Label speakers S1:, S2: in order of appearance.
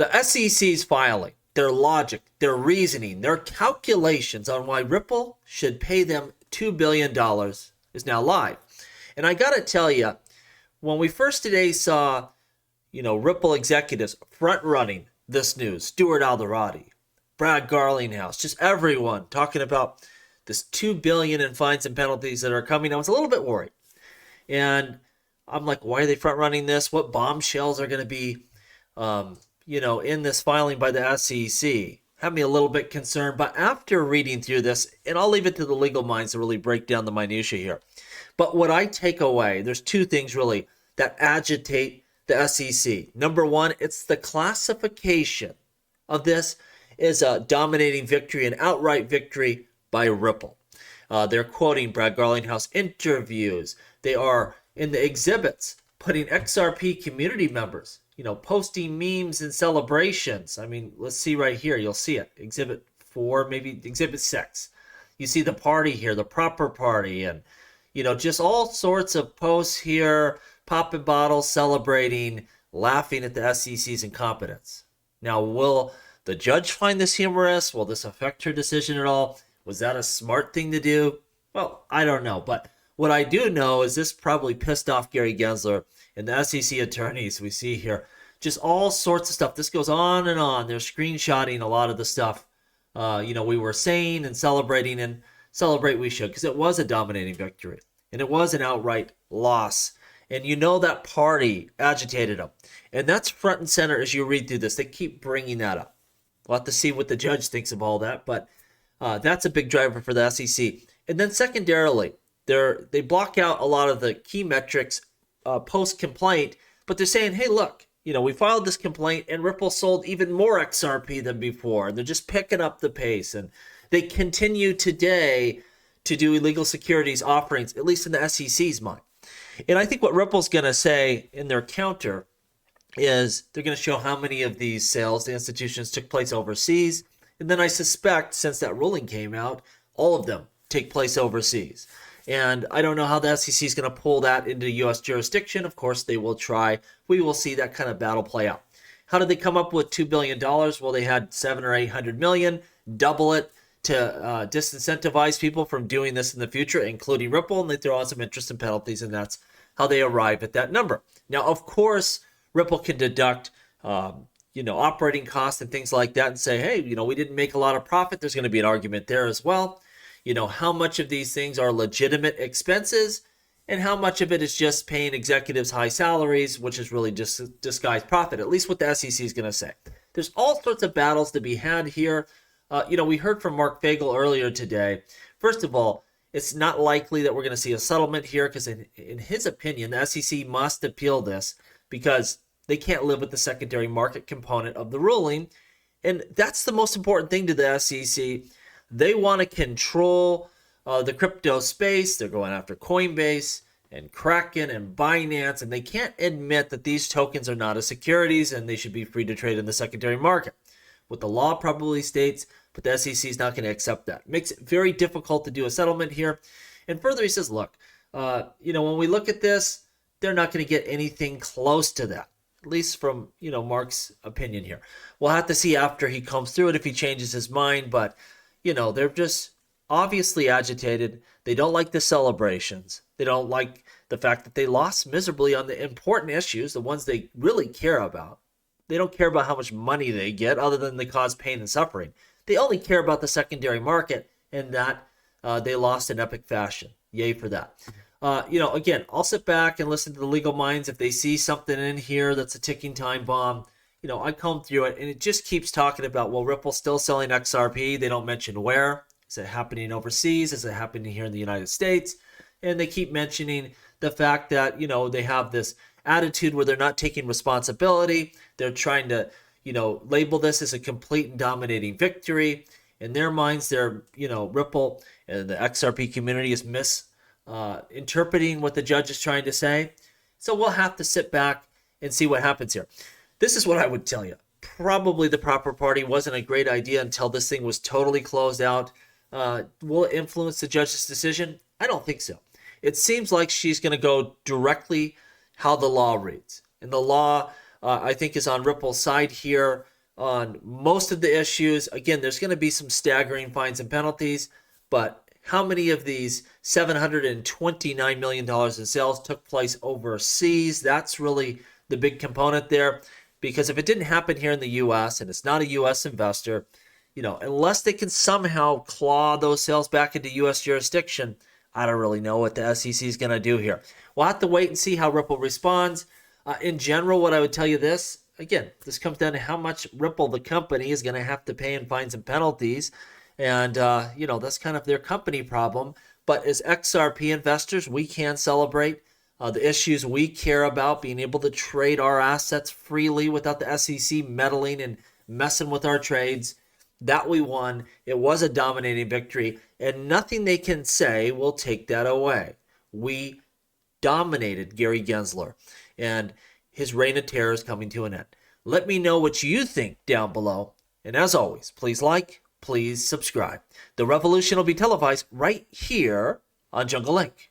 S1: The SEC's filing, their logic, their reasoning, their calculations on why Ripple should pay them $2 billion is now live. And I got to tell you, when we first today saw, Ripple executives front running this news, Stuart Alderati, Brad Garlinghouse, just everyone talking about this $2 billion in fines and penalties that are coming, I was a little bit worried. And I'm like, why are they front running this? What bombshells are going to be, in this filing by the SEC? Had me a little bit concerned. But after reading through this, and I'll leave it to the legal minds to really break down the minutia here. But what I take away, there's two things really that agitate the SEC. Number one, it's the classification of this as a dominating victory, an outright victory by Ripple. They're quoting Brad Garlinghouse interviews. They are in the exhibits putting XRP community members, posting memes and celebrations. I mean, let's see right here. You'll see it. Exhibit 4, maybe Exhibit 6. You see the party here, the proper party, and, just all sorts of posts here, popping bottles, celebrating, laughing at the SEC's incompetence. Now, will the judge find this humorous? Will this affect her decision at all? Was that a smart thing to do? Well, I don't know. But what I do know is this probably pissed off Gary Gensler and the SEC attorneys we see here. Just all sorts of stuff. This goes on and on. They're screenshotting a lot of the stuff, we were saying and celebrating, and celebrate we should, because it was a dominating victory. And it was an outright loss. And that party agitated them. And that's front and center as you read through this. They keep bringing that up. We'll have to see what the judge thinks of all that. But that's a big driver for the SEC. And then secondarily, they block out a lot of the key metrics post-complaint. But they're saying, hey, look, we filed this complaint and Ripple sold even more XRP than before. And they're just picking up the pace. And they continue today to do illegal securities offerings, at least in the SEC's mind. And I think what Ripple's going to say in their counter is they're going to show how many of these sales to institutions took place overseas. And then I suspect, since that ruling came out, all of them take place overseas. And I don't know how the SEC is going to pull that into U.S. jurisdiction. Of course, they will try. We will see that kind of battle play out. How did they come up with $2 billion? Well, they had $700 or $800 million, double it to disincentivize people from doing this in the future, including Ripple, and they throw on some interest and penalties, and that's how they arrive at that number. Now, of course, Ripple can deduct, operating costs and things like that and say, hey, we didn't make a lot of profit. There's going to be an argument there as well. How much of these things are legitimate expenses and how much of it is just paying executives high salaries, which is really just disguised profit, at least what the SEC is going to say. There's all sorts of battles to be had here. We heard from Mark Fagel earlier today. First of all, it's not likely that we're going to see a settlement here because in his opinion, the SEC must appeal this because they can't live with the secondary market component of the ruling. And that's the most important thing to the SEC. They want to control the crypto space. They're going after Coinbase and Kraken and Binance, and they can't admit that these tokens are not as securities and they should be free to trade in the secondary market. What the law probably states, but the SEC is not going to accept that. Makes it very difficult to do a settlement here. And further, he says, look, when we look at this, they're not going to get anything close to that, at least from, Mark's opinion here. We'll have to see after he comes through it if he changes his mind, but, they're just obviously agitated. They don't like the celebrations. They don't like the fact that they lost miserably on the important issues, the ones they really care about. They don't care about how much money they get other than they cause pain and suffering. They only care about the secondary market and that they lost in epic fashion. Yay for that. Again, I'll sit back and listen to the legal minds. If they see something in here that's a ticking time bomb, I comb through it and it just keeps talking about, well, Ripple's still selling XRP. They don't mention where. Is it happening overseas? Is it happening here in the United States? And they keep mentioning the fact that, they have this attitude where they're not taking responsibility. They're trying to, label this as a complete and dominating victory. In their minds, they're, Ripple and the XRP community is misinterpreting what the judge is trying to say. So we'll have to sit back and see what happens here. This is what I would tell you. Probably the proper party wasn't a great idea until this thing was totally closed out. Will it influence the judge's decision? I don't think so. It seems like she's going to go directly how the law reads. And the law I think is on Ripple's side here on most of the issues. Again, there's going to be some staggering fines and penalties, but how many of these $729 million in sales took place overseas? That's really the big component there. Because if it didn't happen here in the U.S. and it's not a U.S. investor, unless they can somehow claw those sales back into U.S. jurisdiction, I don't really know what the SEC is going to do here. We'll have to wait and see how Ripple responds. In general, what I would tell you this comes down to how much Ripple, the company, is going to have to pay in fines and penalties. And, that's kind of their company problem. But as XRP investors, we can celebrate the issues we care about, being able to trade our assets freely without the SEC meddling and messing with our trades. That we won. It was a dominating victory, and nothing they can say will take that away. We dominated Gary Gensler, and his reign of terror is coming to an end. Let me know what you think down below, and as always, please like, please subscribe. The revolution will be televised right here on Jungle Link.